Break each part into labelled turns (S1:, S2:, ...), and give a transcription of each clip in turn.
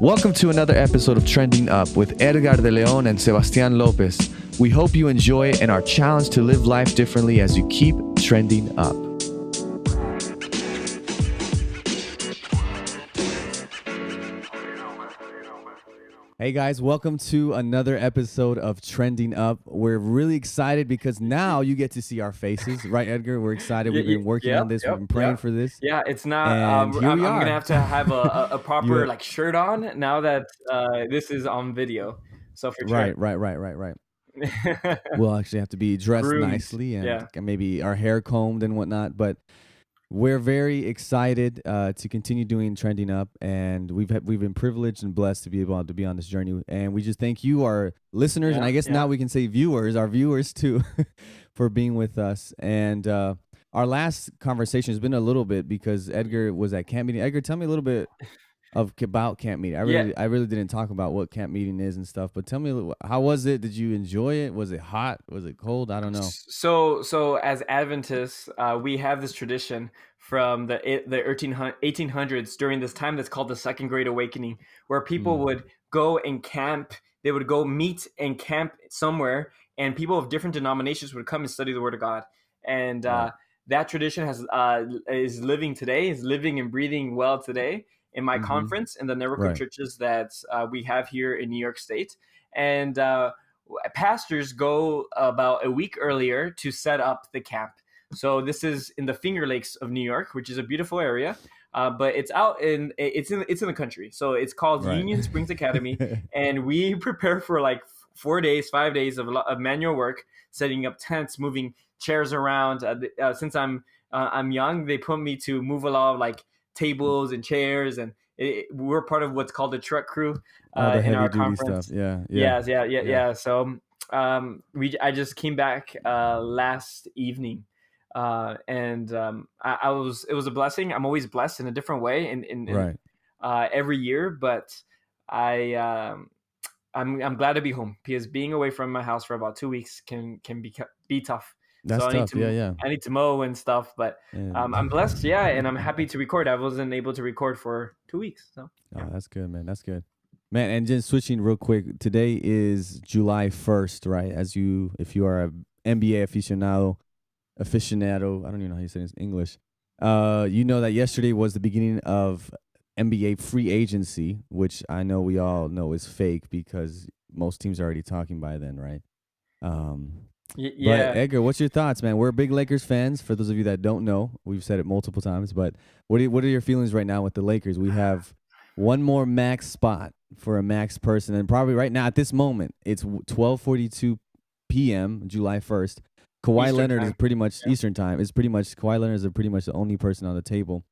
S1: Welcome to another episode of Trending Up with Edgar de Leon and Sebastián Lopez. We hope you enjoy and are challenged to live life differently as you keep trending up. Hey guys, welcome to another episode of Trending Up. We're really excited because now you get to see our faces, right, Edgar? We're excited. We've been working on this. We've been praying for this.
S2: Yeah, it's not.
S1: And here we
S2: I'm
S1: are.
S2: gonna have to have a proper
S1: You-
S2: like shirt on now that this is on video. So for
S1: right.
S2: sure.
S1: We'll actually have to be dressed
S2: Groomed.
S1: nicely and
S2: Yeah.
S1: maybe our hair combed and whatnot. But we're very excited to continue doing Trending Up, and we've been privileged and blessed to be able to be on this journey. And we just thank you, our listeners, and I guess now we can say viewers, our viewers too, for being with us. And our last conversation has been a little bit because Edgar was at camp meeting. Edgar, tell me a little bit about camp meeting. I really didn't talk about what camp meeting is and stuff, but tell me a little, how was it? Did you enjoy it? Was it hot? Was it cold? I don't know.
S2: So as Adventists, we have this tradition from the 1800s during this time that's called the Second Great Awakening, where people would go and camp. They would go meet and camp somewhere, and people of different denominations would come and study the Word of God. And that tradition is living today, is living and breathing well today in my conference in the network of churches that we have here in New York State. And pastors go about a week earlier to set up the camp. So this is in the Finger Lakes of New York, which is a beautiful area, but it's in the country. So it's called Union Springs Academy, and we prepare for like 5 days of manual work, setting up tents, moving chairs around. Since I'm young, they put me to move a lot of like tables and chairs, and we're part of what's called the truck crew in our conference.
S1: Stuff.
S2: Yeah. So I just came back last evening, and it was a blessing. I'm always blessed in a different way in every year, but I'm glad to be home because being away from my house for about 2 weeks can be tough.
S1: That's tough.
S2: I need to mow and stuff, but I'm blessed, and I'm happy to record. I wasn't able to record for 2 weeks, so.
S1: Oh, that's good, man. That's good, man. And just switching real quick, today is July 1st, right? If you are a NBA aficionado, I don't even know how you say it in English. You know that yesterday was the beginning of NBA free agency, which I know we all know is fake because most teams are already talking by then, right? But Edgar, what's your thoughts, man? We're big Lakers fans. For those of you that don't know, we've said it multiple times, but what are your feelings right now with the Lakers? We have one more max spot for a max person, and probably right now at this moment, it's 12:42 p.m. July 1st. Kawhi Leonard is pretty much Eastern time. Kawhi Leonard is pretty much the only person on the table.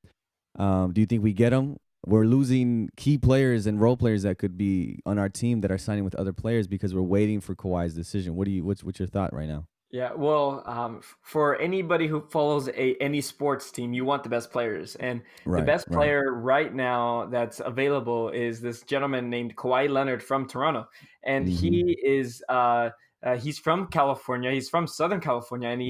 S1: Do you think we get him? We're losing key players and role players that could be on our team that are signing with other players because we're waiting for Kawhi's decision. What's your thought right now?
S2: Yeah, well, for anybody who follows any sports team, you want the best players, and the best player right now that's available is this gentleman named Kawhi Leonard from Toronto, and he is he's from California. He's from Southern California, and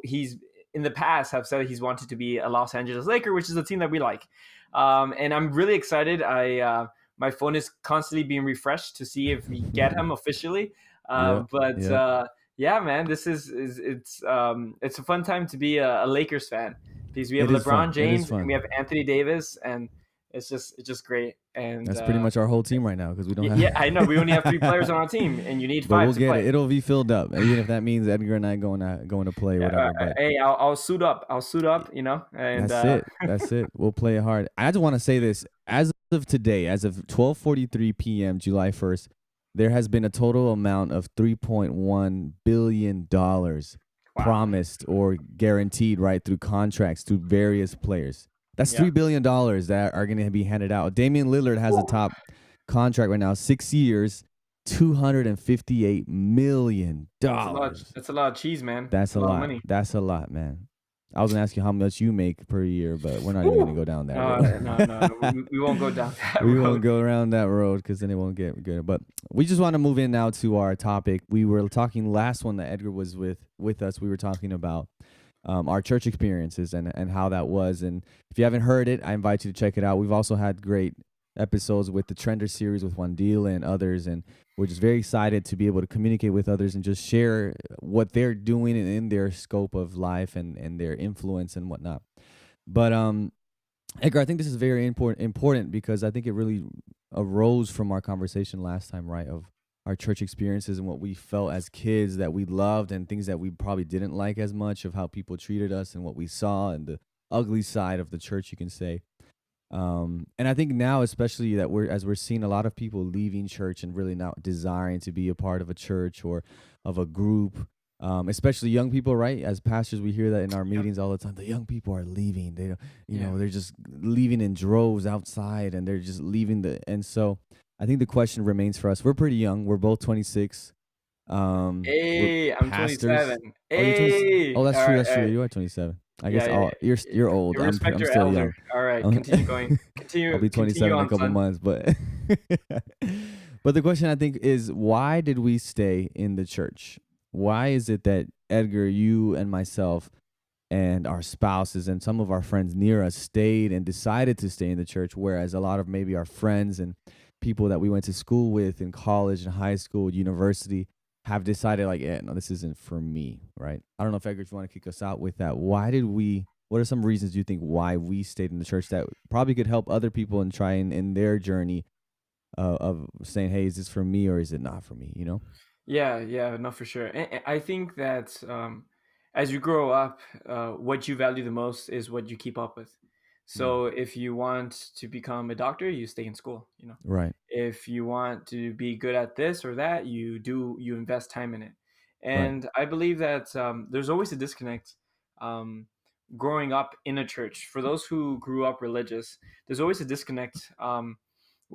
S2: he's in the past have said he's wanted to be a Los Angeles Laker, which is a team that we like. And I'm really excited. My phone is constantly being refreshed to see if we get him officially. Yeah, man, this it's a fun time to be a Lakers fan because we have LeBron James and we have Anthony Davis, and it's just great. And
S1: that's pretty much our whole team right now because we don't have.
S2: Yeah, I know we only have 3 players on our team, and you need 5.
S1: But we'll get it. It'll be filled up, even if that means Edgar and I going to play or whatever. But
S2: hey, I'll suit up. You know. And
S1: that's it. We'll play it hard. I just want to say this: as of today, as of 12:43 p.m. July 1st, there has been a total amount of $3.1 billion promised or guaranteed through contracts to various players. That's $3 billion that are going to be handed out. Damian Lillard has a top contract right now, 6 years, $258 million.
S2: That's a lot of cheese, man.
S1: That's a lot of money. That's a lot, man. I was going to ask you how much you make per year, but we're not even going to go down that road.
S2: No. We won't go down that road.
S1: We won't go around that road because then it won't get good. But we just want to move in now to our topic. We were talking last one that Edgar was with us. We were talking about our church experiences and how that was. And if you haven't heard it, I invite you to check it out. We've also had great episodes with the Trender series with Wandila and others, and we're just very excited to be able to communicate with others and just share what they're doing in their scope of life and their influence and whatnot. But Edgar, I think this is very important because I think it really arose from our conversation last time, right? Of our church experiences and what we felt as kids that we loved and things that we probably didn't like as much, of how people treated us and what we saw and the ugly side of the church, you can say. And I think now, especially that we're seeing a lot of people leaving church and really not desiring to be a part of a church or of a group. Especially young people, right? As pastors, we hear that in our
S2: Yep.
S1: meetings all the time. The young people are leaving. They,
S2: Yeah.
S1: they're just leaving in droves outside, and they're just leaving And so, I think the question remains for us. We're pretty young. We're both 26. We're
S2: Hey, I'm
S1: pastors.
S2: 27.
S1: Oh, you're 20. Oh,
S2: Hey.
S1: that's
S2: All
S1: true.
S2: right.
S1: That's
S2: All
S1: true.
S2: right.
S1: You are 27. I guess
S2: Yeah. Yeah.
S1: all you're old.
S2: Respect
S1: I'm
S2: your
S1: still
S2: elder.
S1: young.
S2: All right.
S1: Um,
S2: Continue going.
S1: I'll be
S2: Continue
S1: 27 in a
S2: on,
S1: couple
S2: son.
S1: months, but but the question I think is, why did we stay in the church? Why is it that Edgar, you and myself and our spouses and some of our friends near us stayed and decided to stay in the church, whereas a lot of maybe our friends and people that we went to school with in college and high school, university, have decided like, yeah, no, this isn't for me, right? I don't know if Edgar, if you want to kick us out with that. Why did we? What are some reasons you think why we stayed in the church that probably could help other people and try and in their journey of saying, hey, is this for me or is it not for me? You know?
S2: Yeah, yeah, no, for sure. And I think that as you grow up, what you value the most is what you keep up with.
S1: Mm.
S2: So if you want to become a doctor, you stay in school.
S1: Right.
S2: If you want to be good at this or that, you invest time in it.
S1: Right.
S2: And I believe that there's always a disconnect. Um, Growing up in a church, for those who grew up religious, there's always a disconnect.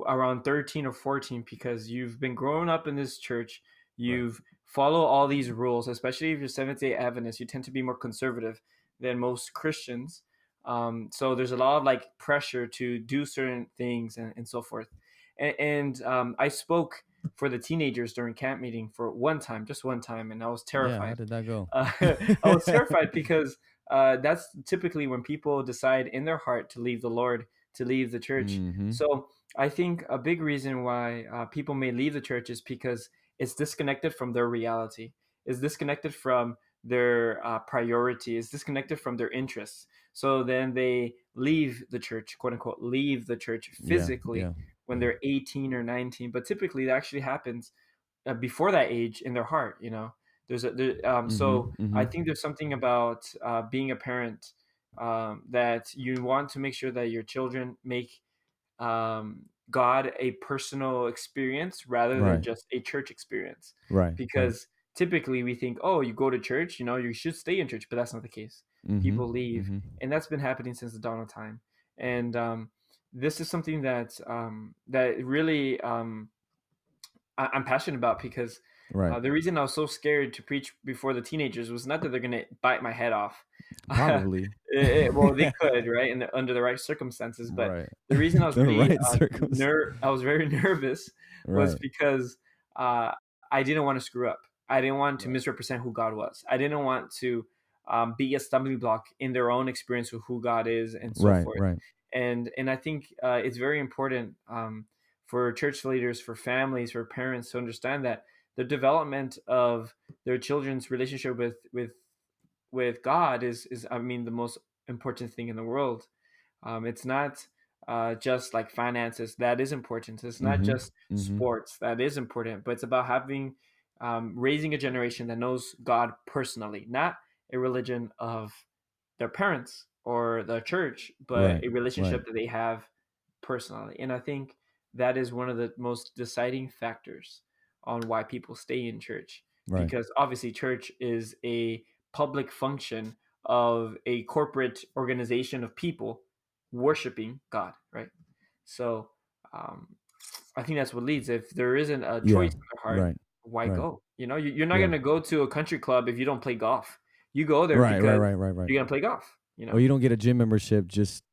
S2: Around 13 or 14, because you've been growing up in this church,
S1: Right.
S2: you've follow all these rules. Especially if you're Seventh Day Adventist, you tend to be more conservative than most Christians. So there's a lot of like pressure to do certain things and so forth. And I spoke for the teenagers during camp meeting for one time, just one time, and I was
S1: Yeah. How
S2: terrified.
S1: did that go?
S2: I was terrified because that's typically when people decide in their heart to leave the Lord, to leave the church.
S1: Mm-hmm.
S2: So I think a big reason why people may leave the church is because it's disconnected from their reality, is disconnected from their priority, is disconnected from their interests. So then they leave the church, quote unquote, leave the church
S1: Yeah.
S2: physically
S1: Yeah.
S2: when
S1: Yeah.
S2: they're 18 or 19. But typically, that actually happens before that age in their heart.
S1: Mm-hmm.
S2: So I
S1: Mm-hmm.
S2: think there's something about being a parent, that you want to make sure that your children make God a personal experience rather than
S1: Right.
S2: just a church experience.
S1: Right. Right.
S2: Because typically we think, oh, you go to church, you should stay in church, but that's not the case.
S1: Mm-hmm.
S2: People leave,
S1: Mm-hmm.
S2: and that's been happening since the dawn of time. And this is something that really I'm passionate about, because
S1: Right.
S2: the reason I was so scared to preach before the teenagers was not that they're going to bite my head off.
S1: Probably.
S2: Well, they could, right, under the right circumstances. But
S1: Right.
S2: the reason I was
S1: The
S2: really
S1: right circumstance.
S2: I was very nervous was
S1: Right.
S2: because uh, I didn't want to screw up. I didn't want to
S1: Right.
S2: misrepresent who God was. I didn't want to be a stumbling block in their own experience of who God is and so
S1: Right.
S2: forth.
S1: Right.
S2: And I think it's very important for church leaders, for families, for parents to understand that the development of their children's relationship with God is I mean the most important thing in the world. It's not just like finances, that is important. It's not
S1: Mm-hmm.
S2: just
S1: Mm-hmm.
S2: sports, that is important. But it's about having raising a generation that knows God personally, not a religion of their parents or the church, but
S1: Right.
S2: a
S1: Right.
S2: relationship that they have personally. And I think that is one of the most deciding factors on why people stay in church,
S1: Right.
S2: because obviously church is a public function of a corporate organization of people worshiping God, right? So um, I think that's what leads. If there isn't a
S1: Yeah.
S2: choice in the heart,
S1: Right.
S2: why
S1: Right.
S2: go? You're not
S1: Yeah.
S2: going to go to a country club if you don't play golf. You go there
S1: Right. Right.
S2: because
S1: Right. Right. Right.
S2: you're going to play golf.
S1: Or you don't get a gym membership just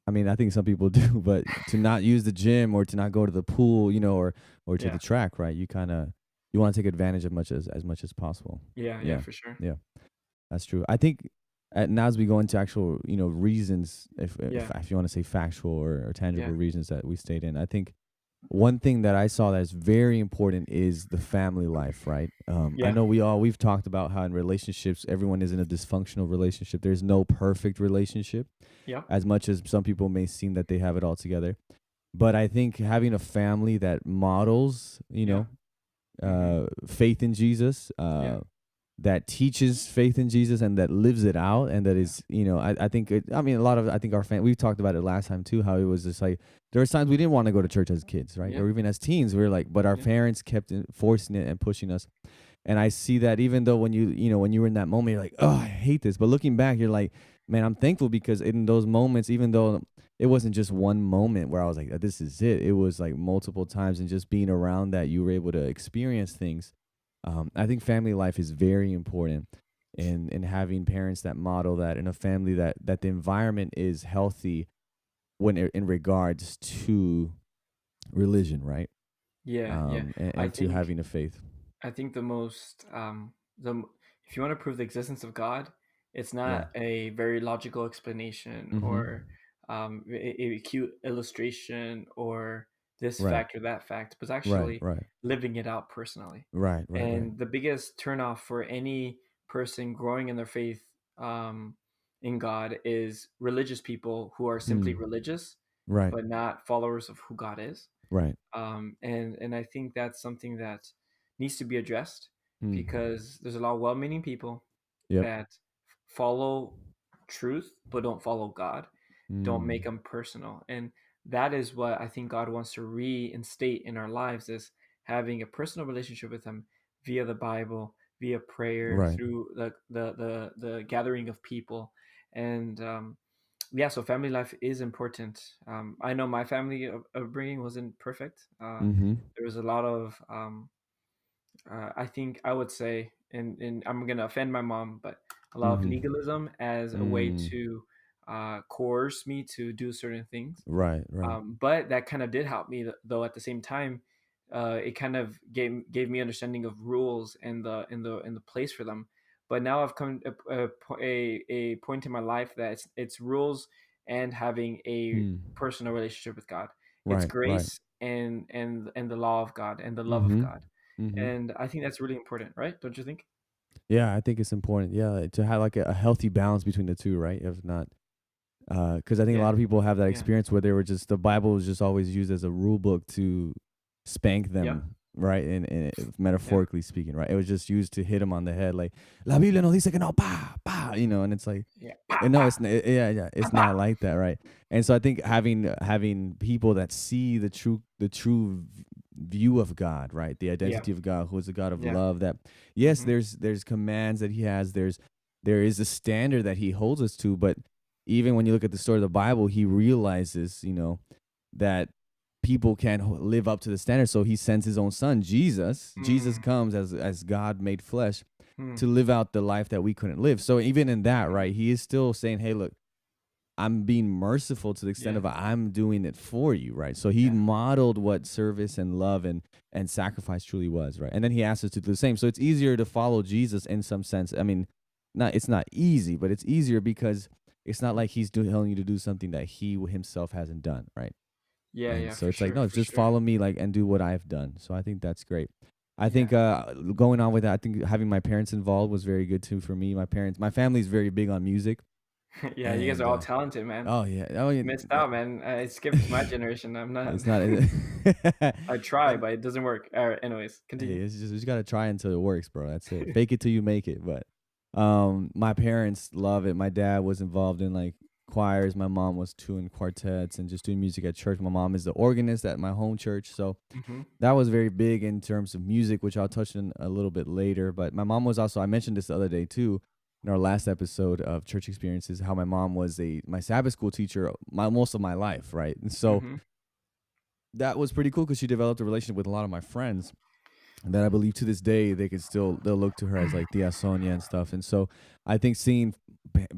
S1: I mean, I think some people do, but to not use the gym or to not go to the pool, or to
S2: Yeah,
S1: the track, right? You want to take advantage of much as much as possible.
S2: yeah,
S1: Yeah.
S2: for sure.
S1: Yeah. That's true. I think now as we go into actual, reasons,
S2: Yeah.
S1: if you want to say factual or tangible
S2: Yeah.
S1: reasons that we stayed in, I think one thing that I saw that is very important is the family life, right? I
S2: Yeah.
S1: know we've talked about how in relationships everyone is in a dysfunctional relationship. There's no perfect relationship,
S2: Yeah.
S1: as much as some people may seem that they have it all together. But I think having a family that models,
S2: Yeah. Mm-hmm.
S1: faith in Jesus,
S2: Yeah.
S1: that teaches faith in Jesus and that lives it out, and that
S2: Yeah.
S1: is, I think I mean a lot of, I think our we talked about it last time too, how it was just like there was times we didn't want to go to church as kids, right?
S2: Yeah.
S1: Or even as teens, we were like, but our
S2: Yeah.
S1: parents kept forcing it and pushing us. And I see that even though when when you were in that moment, you're like, oh, I hate this. But looking back, you're like, man, I'm thankful because in those moments, even though it wasn't just one moment where I was like, this is it. It was like multiple times, and just being around that, you were able to experience things. I think family life is very important, and having parents that model that, in a family that the environment is healthy when in regards to religion, right?
S2: Yeah. Yeah. I
S1: And to
S2: think
S1: having a faith.
S2: I think the most if you want to prove the existence of God, it's
S1: Yeah.
S2: not a very logical explanation
S1: Mm-hmm.
S2: or a cute illustration or this
S1: Right.
S2: fact or that fact, but
S1: Right.
S2: actually
S1: Right.
S2: living it out personally.
S1: Right. Right. Right.
S2: And the biggest turnoff for any person growing in their faith um, in God is religious people who are simply
S1: Mm.
S2: religious,
S1: Right.
S2: but not followers of who God is.
S1: Right.
S2: And I think that's something that needs to be addressed
S1: Mm.
S2: because there's a lot of well-meaning people
S1: Yep.
S2: that follow truth but don't follow God, don't
S1: Mm.
S2: make them personal, and that is what I think God wants to reinstate in our lives is having a personal relationship with Him via the Bible, via prayer,
S1: Right.
S2: through the gathering of people, and yeah, so family life is important. I know my family upbringing wasn't perfect.
S1: Mm-hmm.
S2: There was a lot of I think I would say, and I'm gonna offend my mom, but a lot of
S1: Mm-hmm.
S2: legalism as a way
S1: Mm.
S2: to coerce me to do certain things.
S1: Right. Right.
S2: But that kind of did help me, though. At the same time, it kind of gave me understanding of rules and the place for them. But now I've come a point in my life that it's rules and having a
S1: Mm.
S2: personal relationship with God. It's
S1: Right. Right.
S2: grace and the law of God and the love of
S1: Mm-hmm.
S2: God,
S1: Mm-hmm.
S2: and I think that's really important, right? Don't you think?
S1: Yeah, I think it's important. Yeah, like, to have like a healthy balance between the two, right? If not, because I think a
S2: Yeah,
S1: lot of people have that
S2: yeah,
S1: experience where they were just, the Bible was just always used as a rule book to spank
S2: yeah,
S1: them, right? And
S2: yeah,
S1: metaphorically speaking, right? It was just used to hit them on the head, like La Biblia no dice que no, pa pa, and it's like,
S2: yeah. Pa
S1: and no,
S2: pa
S1: it's yeah, yeah,
S2: pa
S1: it's
S2: pa.
S1: not like that, right? And so I think having people that see the true view of God, right? The
S2: Yeah,
S1: identity of God, who is a God of
S2: yeah.
S1: love. That, yes,
S2: Mm-hmm.
S1: there's commands that He has. There is a standard that He holds us to. But even when you look at the story of the Bible, He realizes, that people can't live up to the standard. So He sends His own Son, Jesus. Jesus
S2: Mm,
S1: comes as God made flesh
S2: mm,
S1: to live out the life that we couldn't live. So even in that,
S2: mm.
S1: right, He is still saying, "Hey, look, I'm being merciful to the extent
S2: Yeah,
S1: of I'm doing it for you," right? So He
S2: yeah,
S1: modeled what service and love and sacrifice truly was, right? And then He asked us to do the same. So it's easier to follow Jesus in some sense. I mean, not it's not easy, but it's easier because it's not like He's telling you to do something that He Himself hasn't done, right?
S2: yeah,
S1: And
S2: yeah,
S1: so
S2: for
S1: it's like,
S2: sure,
S1: no, it's
S2: for
S1: just
S2: sure.
S1: follow me, like, and do what I've done. So I think that's great. I think
S2: Yeah,
S1: going on with that, I think having my parents involved was very good too for me. My family's very big on music,
S2: yeah. You guys are
S1: and
S2: all talented, man.
S1: oh yeah, oh yeah,
S2: Missed out, man. I skipped my generation. I'm not.
S1: it's not.
S2: I try,
S1: And
S2: but it doesn't work. All right, anyways,
S1: hey,
S2: continue.
S1: it's just you just gotta try until it works, bro. That's it. Fake it till you make it. But my parents love it. My dad was involved in like choirs. My mom was too in quartets and just doing music at church. My mom is the organist at my home church, so
S2: Mm-hmm.
S1: that was very big in terms of music, which I'll touch on a little bit later. But my mom was also, I mentioned this the other day too, in our last episode of church experiences, how my mom was my Sabbath school teacher most of my life, right? And so
S2: Mm-hmm.
S1: that was pretty cool because she developed a relationship with a lot of my friends that I believe to this day they'll look to her as like Tia Sonia and stuff. And so I think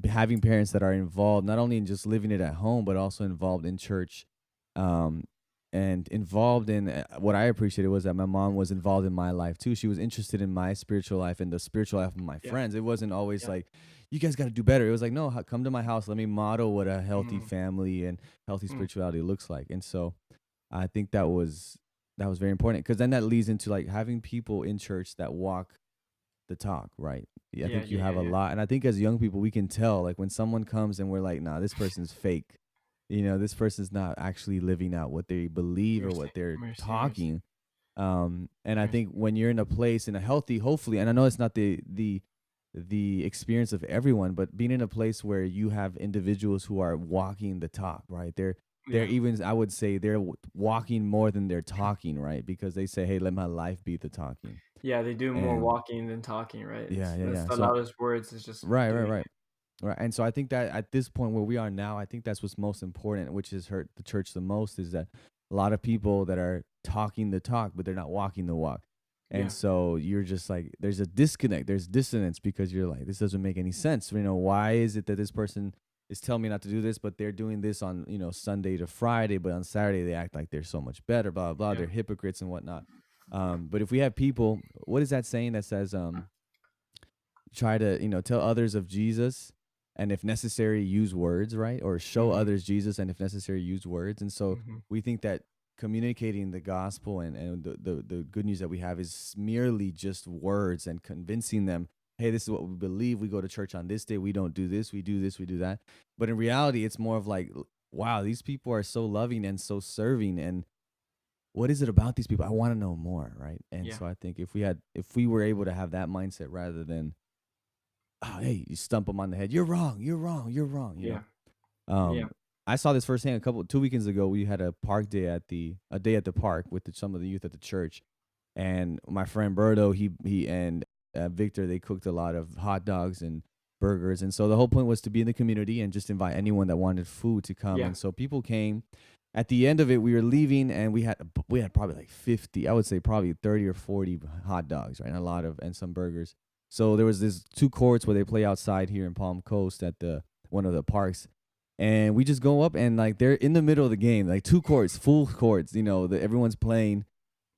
S1: having parents that are involved not only in just living it at home but also involved in church, um, and involved in what I appreciated was that my mom was involved in my life too. She was interested in my spiritual life and the spiritual life of my
S2: Yeah.
S1: friends. It wasn't always
S2: Yeah.
S1: like, you guys got to do better. It was like, no, come to my house. Let me model what a healthy
S2: Mm,
S1: family and healthy
S2: mm,
S1: spirituality looks like. And so I think that was very important because then that leads into like having people in church that walk the talk, right? Yeah, I
S2: yeah.
S1: think you
S2: Yeah.
S1: have
S2: Yeah.
S1: a
S2: Yeah.
S1: lot, and I think as young people, we can tell like when someone comes and we're like, nah, this person's fake. This person's not actually living out what they believe or what they're
S2: Mercy. Mercy.
S1: talking. And I
S2: Mercy.
S1: think when you're in a place in a healthy, hopefully, and I know it's not the experience of everyone, but being in a place where you have individuals who are walking the talk, right? They're
S2: Yeah.
S1: even, I would say, they're walking more than they're talking, right? Because they say, hey, let my life be the talking.
S2: Yeah. They do more
S1: And
S2: walking than talking, right?
S1: yeah, yeah,
S2: That's
S1: yeah.
S2: the
S1: So
S2: loudest words is just
S1: right, right,
S2: doing
S1: right. Right. And so I think that at this point where we are now, I think that's what's most important, which has hurt the church the most, is that a lot of people that are talking the talk, but they're not walking the walk.
S2: it.
S1: And
S2: Yeah.
S1: so you're just like, there's a disconnect, there's dissonance because you're like, this doesn't make any sense. Why is it that this person is telling me not to do this, but they're doing this on, Sunday to Friday, but on Saturday they act like they're so much better, blah, blah, blah.
S2: Yeah.
S1: They're hypocrites and whatnot. But if we have people, what is that saying that says, try to tell others of Jesus, and if necessary use words, right? Or show
S2: Mm-hmm.
S1: others Jesus, and if necessary use words. And so
S2: Mm-hmm.
S1: we think that communicating the gospel and the good news that we have is merely just words and convincing them, hey, this is what we believe, we go to church on this day, we don't do this, we do this, we do that. But in reality it's more of like, wow, these people are so loving and so serving, and what is it about these people? I want to know more, right? And
S2: Yeah.
S1: so I think if we were able to have that mindset rather than, oh, hey, you stump them on the head. You're wrong. You're wrong. You're wrong.
S2: Yeah. Yeah.
S1: Um, I saw this firsthand 2 weekends ago. We had a park day a day at the park with some of the youth at the church, and my friend Berto, he and Victor, they cooked a lot of hot dogs and burgers, and so the whole point was to be in the community and just invite anyone that wanted food to come.
S2: Yeah.
S1: And so people came. At the end of it, we were leaving, and we had probably like 50. I would say probably 30 or 40 hot dogs, right, and a lot of and some burgers. So there was this 2 courts where they play outside here in Palm Coast at the one of the parks, and we just go up and like they're in the middle of the game, like 2 courts, full courts. Everyone's playing.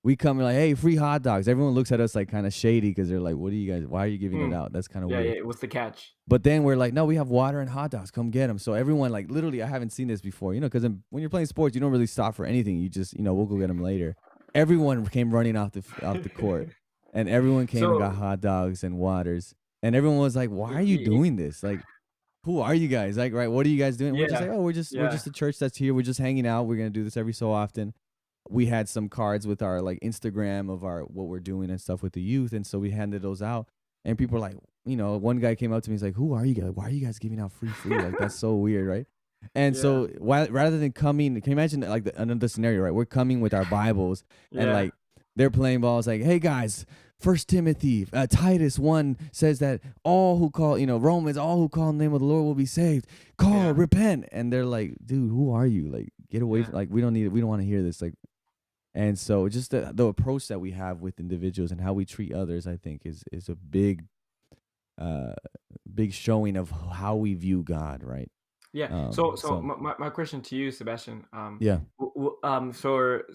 S1: We come and like, hey, free hot dogs. Everyone looks at us like kind of shady because they're like, what are you guys? Why are you giving it
S2: Mm.
S1: out? That's kind of
S2: Yeah.
S1: weird.
S2: Yeah. What's the catch?
S1: But then we're like, no, we have water and hot dogs. Come get them. So everyone, like, literally, I haven't seen this before, because when you're playing sports, you don't really stop for anything. You just, we'll go get them later. Everyone came running off the court, and everyone came and got
S2: So
S1: hot dogs and waters, and everyone was like, why are you doing this? Like, who are you guys? Like, right? What are you guys doing? We're just
S2: yeah.
S1: like, oh, we're
S2: Yeah.
S1: just a church that's here. We're just hanging out. We're gonna do this every so often. We had some cards with our like Instagram of our what we're doing and stuff with the youth, and so we handed those out. And people are like, one guy came up to me, he's like, "Who are you guys? Why are you guys giving out free food? Like that's so weird, right?" And
S2: Yeah.
S1: so rather than coming, can you imagine like another scenario, right? We're coming with our Bibles, and
S2: Yeah.
S1: like they're playing balls, like, "Hey guys, First Timothy, Titus 1 says that all who call, Romans, all who call in the name of the Lord will be saved. Call,
S2: Yeah.
S1: repent." And they're like, "Dude, who are you? Like, get away
S2: Yeah.
S1: from, like, we don't need it. We don't want to hear this." Like, and so just the approach that we have with individuals and how we treat others, I think is a uh, big showing of how we view God, right?
S2: Yeah. So
S1: So
S2: my question to you, Sebastian,
S1: yeah.
S2: for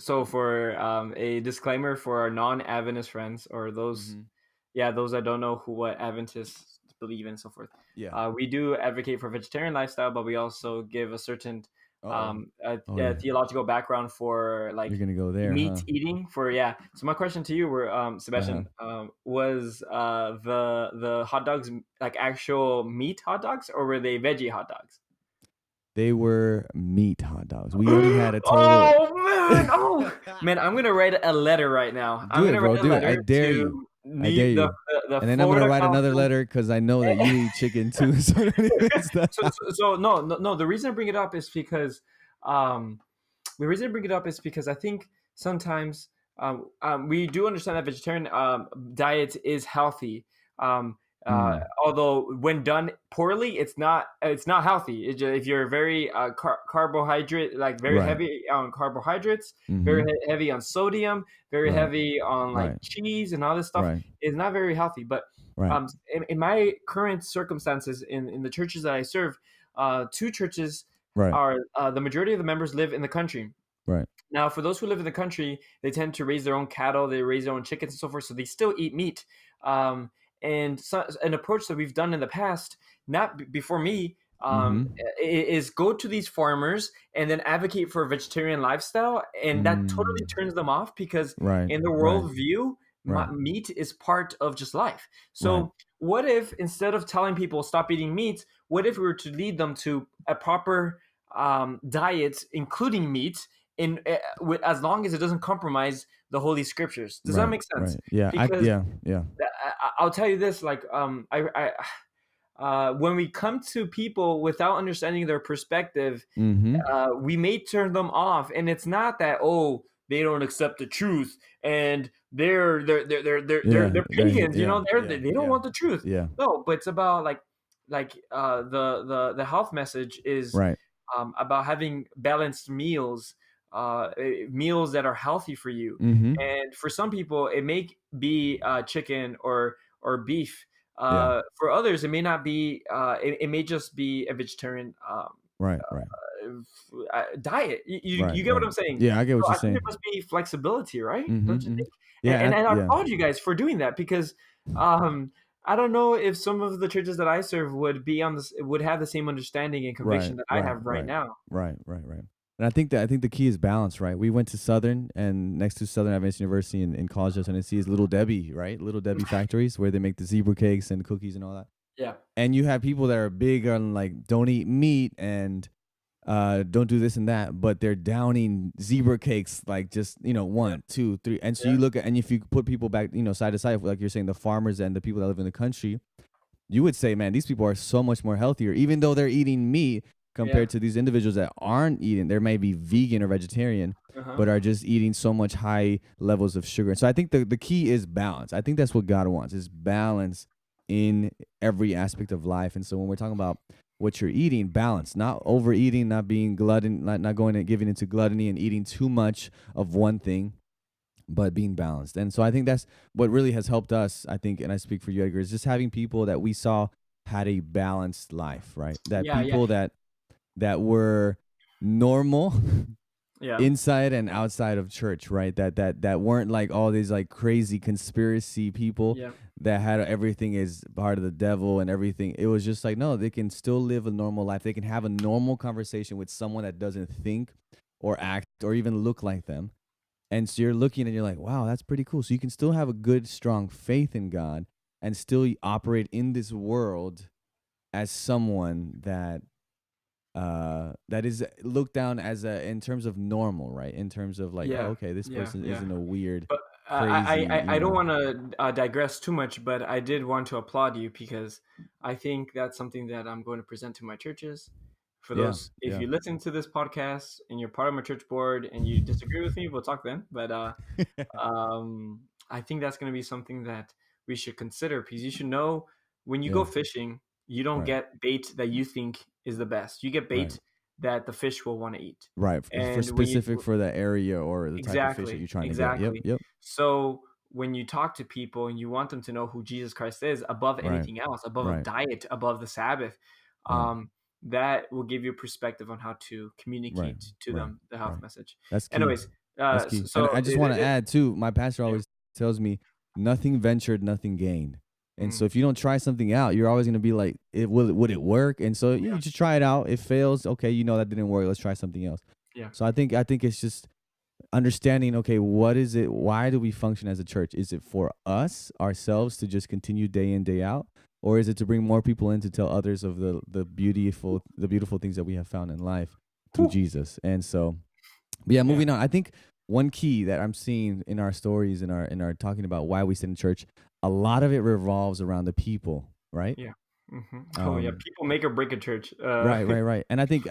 S2: a disclaimer for our non-Adventist friends or those,
S1: Mm-hmm.
S2: yeah, those that don't know what Adventists believe in and so forth.
S1: Yeah.
S2: We do advocate for vegetarian lifestyle, but we also give a certain
S1: Uh-oh. Oh yeah.
S2: theological background for
S1: You're
S2: like
S1: gonna go there,
S2: meat
S1: huh?
S2: eating. For yeah. So my question to you, were
S1: Uh-huh.
S2: Sebastian, was the hot dogs like actual meat hot dogs, or were they veggie hot dogs?
S1: They were meat hot dogs. We only had a total.
S2: Oh man! Oh man! I'm gonna write a letter right now. I'm
S1: Do it,
S2: gonna
S1: bro.
S2: write a
S1: Do it. I
S2: letter
S1: dare you.
S2: to
S1: I dare
S2: the
S1: you.
S2: the
S1: And then I'm gonna
S2: Florida
S1: write another
S2: Council.
S1: letter because I know that you eat chicken too. So don't even stop.
S2: So no. The reason I bring it up is because um, the reason I bring it up is because I think sometimes we do understand that vegetarian diet is healthy. Um,
S1: Mm,
S2: although when done poorly, it's not healthy. If you're very carbohydrate, like very
S1: right.
S2: heavy on carbohydrates, very
S1: Mm-hmm.
S2: heavy on sodium, very
S1: Right.
S2: heavy on like
S1: Right.
S2: cheese and all this stuff,
S1: Right.
S2: it's not very healthy. But
S1: Right.
S2: in my current circumstances in the churches that I serve, two churches
S1: Right.
S2: are the majority of the members live in the country.
S1: Right.
S2: Now, for those who live in the country, they tend to raise their own cattle, they raise their own chickens and so forth, so they still eat meat. Um, and so, an approach that we've done in the past, not before me,
S1: Mm-hmm.
S2: is go to these farmers and then advocate for a vegetarian lifestyle, and that totally
S1: Mm.
S2: turns them off because
S1: Right.
S2: in the
S1: Right.
S2: worldview,
S1: Right.
S2: meat is part of just life.
S1: Right.
S2: So, what if instead of telling people stop eating meat, what if we were to lead them to a proper diet, including meat? As long as it doesn't compromise the holy scriptures. Does that
S1: Right.
S2: make sense?
S1: Right. Yeah.
S2: Because
S1: Yeah. Yeah.
S2: I'll tell you this: like, when we come to people without understanding their perspective,
S1: Mm-hmm.
S2: we may turn them off, and it's not that they don't accept the truth and they're
S1: Yeah.
S2: pagans,
S1: Yeah. Yeah.
S2: they don't
S1: Yeah.
S2: want the truth.
S1: Yeah.
S2: No, but it's about the health message is
S1: Right.
S2: about having balanced meals, meals that are healthy for you.
S1: Mm-hmm.
S2: And for some people, it may be chicken or beef.
S1: Yeah.
S2: For others, it may not be. It may just be a vegetarian
S1: Right. Right.
S2: diet. You
S1: Right.
S2: get what
S1: Right.
S2: I'm saying?
S1: Yeah. I get
S2: So
S1: what you're
S2: I think there
S1: saying.
S2: must be flexibility, right?
S1: Mm-hmm.
S2: Don't you
S1: Mm-hmm.
S2: think?
S1: Yeah.
S2: And I
S1: Yeah.
S2: applaud you guys for doing that because um, I don't know if some of the churches that I serve would have the same understanding and
S1: Right.
S2: conviction that I
S1: Right.
S2: have right
S1: Right.
S2: now.
S1: Right. Right. Right. And I think the key is balance, right? We went to Southern, and next to Southern Adventist University in Collegeville, Tennessee is Little Debbie, right? Little Debbie factories where they make the zebra cakes and cookies and all that.
S2: Yeah.
S1: And you have people that are big on like don't eat meat and don't do this and that, but they're downing zebra cakes like just
S2: Yeah.
S1: 1, 2, 3. And so you
S2: Yeah.
S1: look at, and if you put people back side to side, like you're saying, the farmers and the people that live in the country, you would say, man, these people are so much more healthier, even though they're eating meat
S2: Yeah.
S1: compared to these individuals that aren't eating. They may be vegan or vegetarian,
S2: Uh-huh.
S1: but are just eating so much high levels of sugar. And so I think the key is balance. I think that's what God wants, is balance in every aspect of life. And so when we're talking about what you're eating, balance, not overeating, not being glutton, not going and giving into gluttony and eating too much of one thing, but being balanced. And so I think that's what really has helped us, I think, and I speak for you, Edgar, is just having people that we saw had a balanced life, right? That
S2: Yeah. Yeah.
S1: people that were normal
S2: Yeah.
S1: inside and outside of church, right? That weren't like all these like crazy conspiracy people
S2: Yeah.
S1: that had everything is part of the devil and everything. It was just like, no, they can still live a normal life. They can have a normal conversation with someone that doesn't think or act or even look like them. And so you're looking and you're like, wow, that's pretty cool. So you can still have a good, strong faith in God and still operate in this world as someone that is looked down as a in terms of normal, right? In terms of like, oh,
S2: Yeah.
S1: okay, this
S2: Yeah.
S1: person
S2: Yeah.
S1: isn't a weird,
S2: But
S1: crazy,
S2: I don't want to digress too much, but I did want to applaud you because I think that's something that I'm going to present to my churches. For
S1: yeah,
S2: those, if
S1: yeah.
S2: you listen to this podcast and you're part of my church board and you disagree with me, we'll talk then. But I think that's going to be something that we should consider because you should know when you go
S1: Yeah,
S2: fishing, you don't
S1: right,
S2: get bait that you think is the best. You get
S1: right,
S2: bait that the fish will want to eat.
S1: right. For
S2: And when you
S1: specific for the area or the type of fish that
S2: Exactly,
S1: you're trying to get. Yep,
S2: exactly.
S1: yep,
S2: So when you talk to people and you want them to know who Jesus Christ is above
S1: right,
S2: anything else, above a
S1: right,
S2: diet, above the Sabbath,
S1: right,
S2: that will give you perspective on how to
S1: right,
S2: communicate to
S1: right,
S2: them the health
S1: right.
S2: message.
S1: That's key.
S2: Anyways,
S1: That's
S2: so,
S1: key. And
S2: so
S1: I just want to
S2: it
S1: add too, my pastor
S2: yeah.
S1: always tells me, nothing ventured, nothing gained. And so
S2: Mm,
S1: if you don't try something out, you're always going to be like, would it work? And so you
S2: yeah,
S1: just try it out. It fails. Okay, that didn't work. Let's try something else.
S2: yeah,
S1: So I think it's just understanding, okay, what is it? Why do we function as a church? Is it for us ourselves to just continue day in, day out? Or is it to bring more people in to tell others of the beautiful things that we have found in life through
S2: Whew.
S1: Jesus? And so but yeah,
S2: Yeah,
S1: moving on. I think one key that I'm seeing in our stories, in our talking about why we sit in church, a lot of it revolves around the people, right?
S2: yeah. Oh yeah,
S1: Um,
S2: people make or break a church.
S1: right, right, right. And I think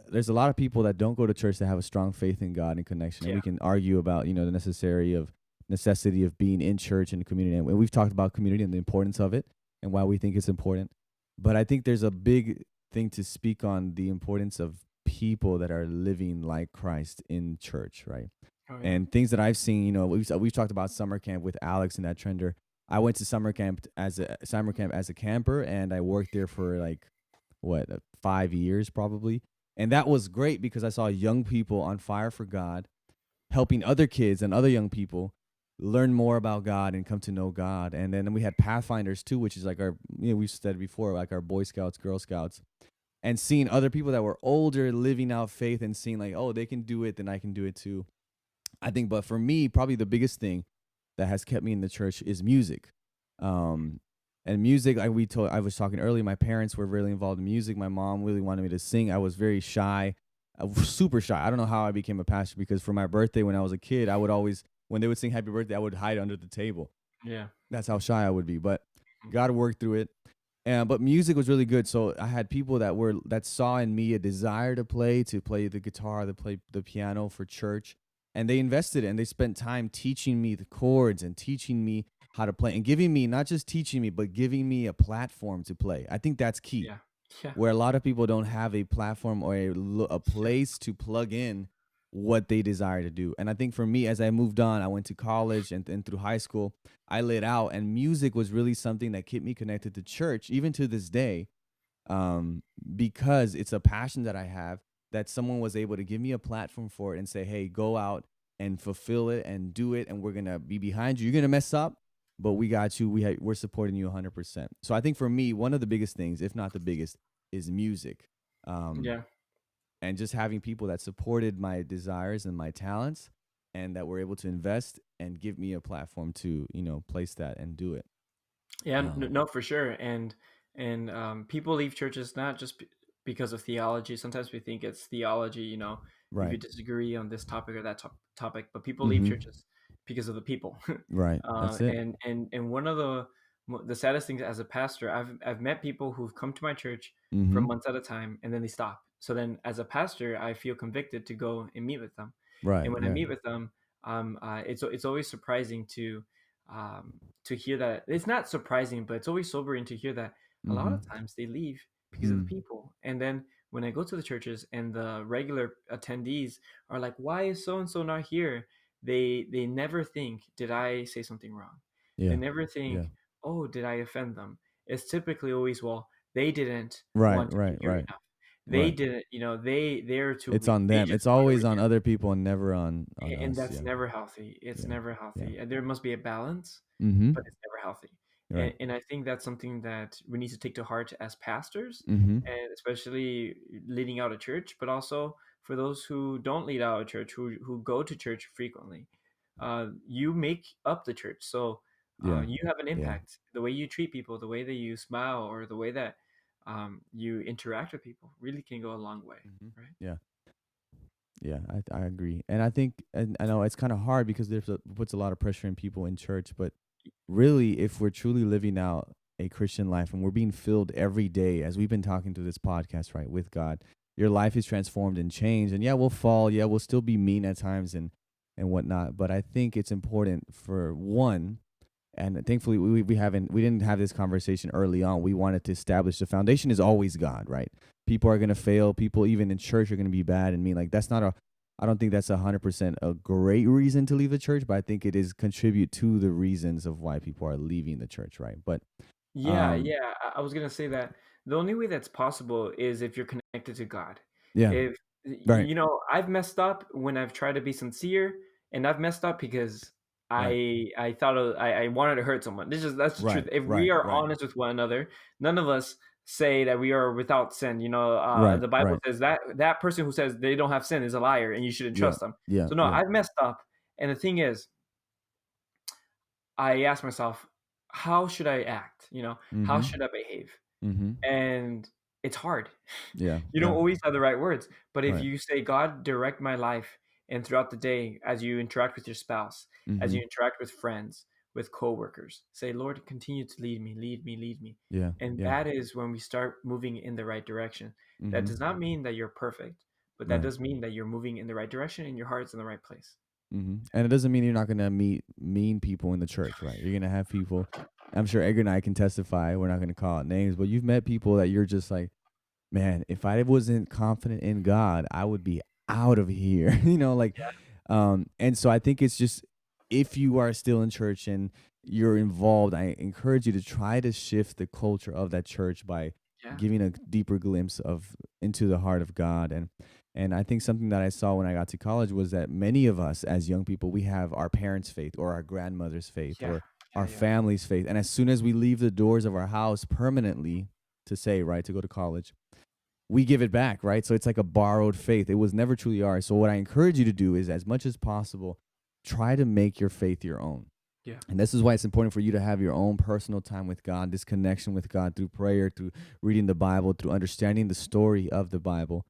S1: there's a lot of people that don't go to church that have a strong faith in God and connection, and
S2: Yeah,
S1: we can argue about the necessity of being in church and community, and we've talked about community and the importance of it and why we think it's important. But I think there's a big thing to speak on the importance of people that are living like Christ in church, right?
S2: oh yeah,
S1: And things that I've seen, we've talked about summer camp with Alex and that trender. I went to summer camp as a camper, and I worked there for like what 5 years probably. And that was great because I saw young people on fire for God, helping other kids and other young people learn more about God and come to know God. And then we had Pathfinders too, which is like our, we've said before, like our Boy Scouts, Girl Scouts, and seeing other people that were older living out faith and seeing like, oh, they can do it, then I can do it too. I think, but for me, probably the biggest thing that has kept me in the church is music. Um, and music, I was talking earlier, my parents were really involved in music. My mom really wanted me to sing. I was very shy. I was super shy. I don't know how I became a pastor because for my birthday when I was a kid, I would always, when they would sing happy birthday, I would hide under the table.
S2: Yeah.
S1: That's how shy I would be. But
S2: Mhm.
S1: God worked through it. And but music was really good. So I had people that saw in me a desire to play the guitar, to play the piano for church, and they invested and they spent time teaching me the chords and teaching me how to play and giving me not just teaching me but giving me a platform to play. I think that's key
S2: Yeah. Yeah.
S1: where a lot of people don't have a platform or a place to plug in what they desire to do. And I think for me, as I moved on, I went to college and through high school, I lit out, and music was really something that kept me connected to church, even to this day, um, because it's a passion that I have. That someone was able to give me a platform for it and say, "Hey, go out and fulfill it and do it, and we're gonna be behind you. You're gonna mess up, but we got you. We're supporting you 100%." So I think for me, one of the biggest things, if not the biggest, is music, um,
S2: Yeah.
S1: and just having people that supported my desires and my talents, and that were able to invest and give me a platform to place that and do it.
S2: Yeah,
S1: Um,
S2: no, for sure. And people leave churches not just because of theology. Sometimes we think it's theology, if you
S1: right.
S2: disagree on this topic or that topic, but people leave
S1: Mm-hmm.
S2: churches because of the people.
S1: Right. That's it.
S2: And one of the saddest things as a pastor, I've met people who've come to my church for
S1: Mm-hmm.
S2: months at a time and then they stop. So then, as a pastor, I feel convicted to go and meet with them. And
S1: Right.
S2: when I
S1: Yeah.
S2: meet with them, it's always surprising to hear that. It's not surprising, but it's always sobering to hear that a lot
S1: Mm-hmm.
S2: of times they leave because of the
S1: Hmm.
S2: people. And then when I go to the churches and the regular attendees are like, "Why is so and so not here?" They never think, "Did I say something wrong?" They
S1: Yeah.
S2: never
S1: Yeah.
S2: think, "Oh, did I offend them?" It's typically always, "Well, they didn't
S1: Right.
S2: want to be
S1: Right.
S2: here
S1: Right.
S2: enough. They
S1: Right.
S2: didn't, they're too
S1: It's
S2: weak.
S1: on
S2: They
S1: them.
S2: just
S1: It's
S2: want to
S1: always on
S2: reject."
S1: other people and never on
S2: And
S1: us.
S2: that's
S1: Yeah.
S2: never healthy. It's
S1: Yeah.
S2: never
S1: Yeah.
S2: healthy. And there must be a balance,
S1: Mm-hmm.
S2: but it's never healthy.
S1: Right.
S2: And I think that's something that we need to take to heart as pastors,
S1: Mm-hmm.
S2: and especially leading out a church, but also for those who don't lead out a church, who go to church frequently. You make up the church. So
S1: Yeah.
S2: you have an
S1: Yeah.
S2: impact. The way you treat people, the way that you smile, or the way that you interact with people really can go a long way,
S1: Mm-hmm.
S2: right?
S1: Yeah. Yeah. I agree, and I think, and I know it's kind of hard because puts a lot of pressure in people in church, but really, if we're truly living out a Christian life and we're being filled every day, as we've been talking through this podcast, right, with God, your life is transformed and changed. And yeah, we'll fall. Yeah, we'll still be mean at times and whatnot. But I think it's important for one, and thankfully we didn't have this conversation early on. We wanted to establish the foundation is always God, right? People are gonna fail. People even in church are gonna be bad and mean. Like that's not a. I don't think that's 100% a great reason to leave the church, but I think it is contribute to the reasons of why people are leaving the church, right? But
S2: Yeah,
S1: um,
S2: yeah. I was gonna say that the only way that's possible is if you're connected to God.
S1: yeah,
S2: If
S1: right,
S2: I've messed up when I've tried to be sincere, and I've messed up because
S1: right,
S2: I thought I wanted to hurt someone. That's the truth.
S1: right,
S2: If we
S1: right,
S2: are
S1: right,
S2: honest with one another, none of us say that we are without sin.
S1: right,
S2: The Bible
S1: right,
S2: says that that person who says they don't have sin is a liar, and you shouldn't
S1: yeah,
S2: trust them.
S1: yeah,
S2: So no,
S1: yeah,
S2: I've messed up, and the thing is, I ask myself, how should I act? How
S1: mm-hmm,
S2: should I behave?
S1: mm-hmm,
S2: And it's hard.
S1: yeah,
S2: You don't
S1: yeah,
S2: always have the right words, but if
S1: right,
S2: you say, God, direct my life, and throughout the day, as you interact with your spouse, as
S1: mm-hmm,
S2: you interact with friends, with coworkers, say, Lord, continue to lead me, lead me, lead me.
S1: yeah,
S2: And
S1: yeah,
S2: that is when we start moving in the right direction. That
S1: mm-hmm,
S2: does not mean that you're perfect, but that
S1: right.
S2: does mean that you're moving in the right direction and your heart's in the right place.
S1: And it doesn't mean you're not gonna meet mean people in the church, right? You're gonna have people. I'm sure Edgar and I can testify. We're not gonna call out names, but you've met people that you're just like, man, if I wasn't confident in God, I would be out of here. Like, and so I think it's just if you are still in church and you're involved, I encourage you to try to shift the culture of that church by
S2: Yeah.
S1: giving a deeper glimpse of into the heart of God. And I think something that I saw when I got to college was that many of us as young people, we have our parents' faith or our grandmother's faith
S2: Yeah.
S1: or
S2: Yeah.
S1: our
S2: Yeah.
S1: family's faith. And as soon as we leave the doors of our house permanently to say, right, to go to college, we give it back, right? So it's like a borrowed faith. It was never truly ours. So what I encourage you to do is, as much as possible, try to make your faith your own.
S2: Yeah.
S1: And this is why it's important for you to have your own personal time with God, this connection with God through prayer, through reading the Bible, through understanding the story of the Bible.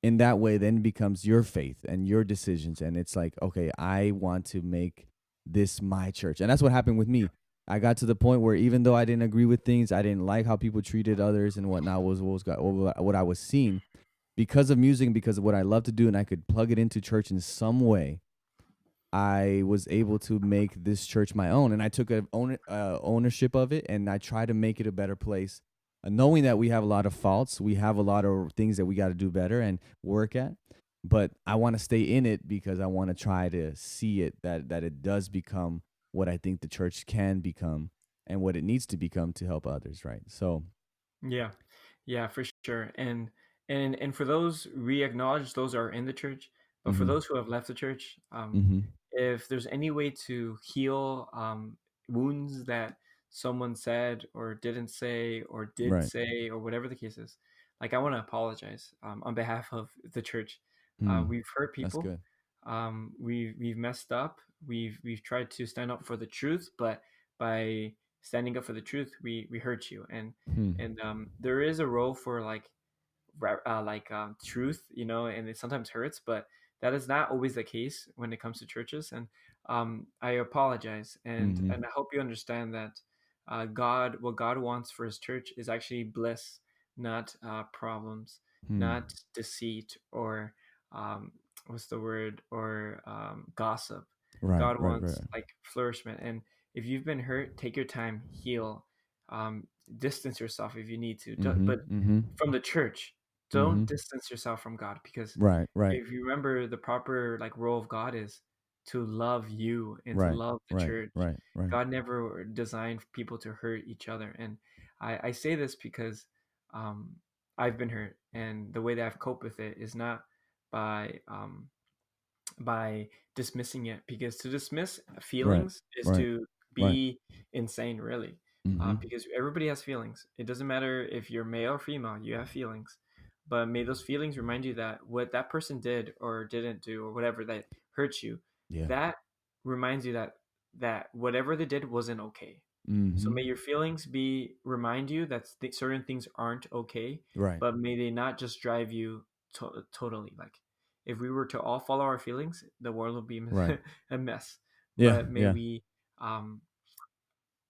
S1: In that way, then becomes your faith and your decisions. And it's like, okay, I want to make this my church. And that's what happened with me. I got to the point where even though I didn't agree with things, I didn't like how people treated others and whatnot, what I was seeing, because of music and because of what I love to do, and I could plug it into church in some way, I was able to make this church my own, and I took ownership of it, and I try to make it a better place, knowing that we have a lot of faults, we have a lot of things that we got to do better and work at. But I want to stay in it because I want to try to see it that it does become what I think the church can become and what it needs to become to help others. Right. So.
S2: Yeah, yeah, for sure. And for those, we acknowledge those are in the church, but for
S1: Mm-hmm.
S2: those who have left the church,
S1: Mm-hmm.
S2: if there's any way to heal wounds that someone said or didn't say or did
S1: Right.
S2: say or whatever the case is, like I want to apologize on behalf of the church.
S1: Mm.
S2: We've hurt
S1: That's
S2: people.
S1: good.
S2: We've messed up. We've tried to stand up for the truth, but by standing up for the truth, we hurt you.
S1: Hmm.
S2: And there is a role for truth, and it sometimes hurts, but that is not always the case when it comes to churches. And I apologize, and
S1: Mm-hmm.
S2: and I hope you understand that what God wants for His church is actually bliss, not problems,
S1: Hmm.
S2: not deceit or um, what's the word, or gossip.
S1: Right.
S2: God
S1: Right. Right.
S2: wants like flourishment, and if you've been hurt, take your time, heal, um, distance yourself if you need to,
S1: Mm-hmm.
S2: but
S1: Mm-hmm.
S2: from the church,
S1: Mm-hmm.
S2: don't distance yourself from God, because
S1: Right. Right.
S2: if you remember, the proper like role of God is to love you and to
S1: Right.
S2: love the
S1: Right.
S2: church.
S1: Right. Right.
S2: God never designed people to hurt each other. And I say this because um, I've been hurt, and the way that I've coped with it is not by by dismissing it, because to dismiss
S1: Right.
S2: feelings is
S1: Right.
S2: to
S1: Right.
S2: be insane, really.
S1: Mm-hmm.
S2: Because everybody has feelings. It doesn't matter if you're male or female, you have feelings. But may those feelings remind you that what that person did or didn't do or whatever that hurts you,
S1: Yeah.
S2: that reminds you that whatever they did wasn't okay. So
S1: Mm-hmm.
S2: may your feelings be remind you that certain things aren't okay,
S1: Right.
S2: but may they not just drive you totally. Like if we were to all follow our feelings, the world would be
S1: Right.
S2: a mess.
S1: Yeah.
S2: But may
S1: Yeah.
S2: we, um,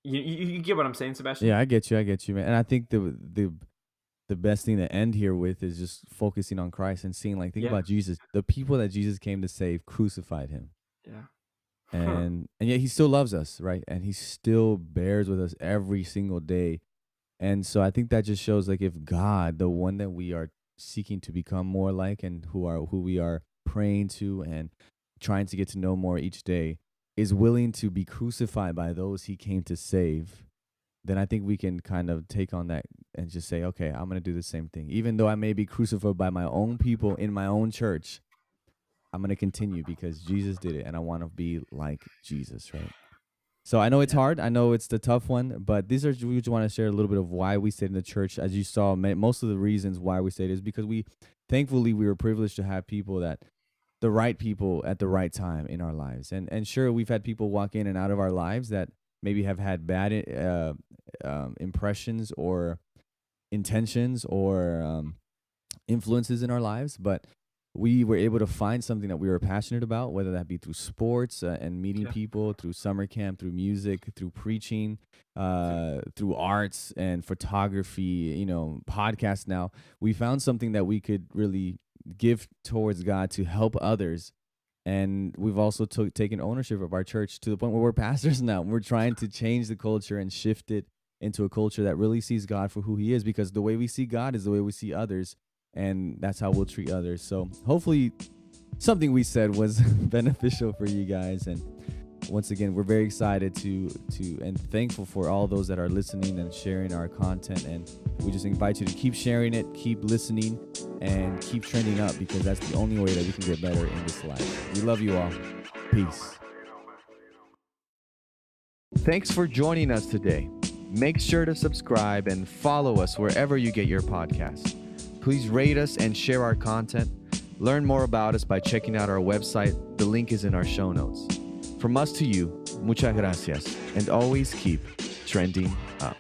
S2: you get what I'm saying, Sebastian?
S1: Yeah. I get you. I get you, man. And I think the best thing to end here with is just focusing on Christ and seeing, like, think
S2: Yeah,
S1: about Jesus. The people that Jesus came to save crucified him,
S2: yeah,
S1: and yet he still loves us, right? And he still bears with us every single day. And so I think that just shows, like, if God, the one that we are seeking to become more like and who we are praying to and trying to get to know more each day, is willing to be crucified by those he came to save, then I think we can kind of take on that and just say, okay, I'm going to do the same thing. Even though I may be crucified by my own people in my own church, I'm going to continue because Jesus did it and I want to be like Jesus, right? So I know it's
S2: yeah,
S1: hard. I know it's the tough one, but these are, we just want to share a little bit of why we stayed in the church. As you saw, most of the reasons why we stayed is because thankfully, we were privileged to have the right people at the right time in our lives. And sure, we've had people walk in and out of our lives that maybe have had bad impressions or intentions or influences in our lives, but we were able to find something that we were passionate about, whether that be through sports and meeting
S2: yeah.
S1: people, through summer camp, through music, through preaching, through arts and photography, podcasts. Now we found something that we could really give towards God to help others. And we've also taken ownership of our church to the point where we're pastors now. We're trying to change the culture and shift it into a culture that really sees God for who he is, because the way we see God is the way we see others, and that's how we'll treat others. So hopefully something we said was beneficial for you guys. And once again, we're very excited to and thankful for all those that are listening and sharing our content and We just invite you to keep sharing it, keep listening, and keep trending up, because that's the only way that we can get better in this life. We love you all. Peace. Thanks for joining us today. Make sure to subscribe and follow us wherever you get your podcasts. Please rate us and share our content. Learn more about us by checking out our website. The link is in our show notes. From us to you, muchas gracias, and always keep trending up.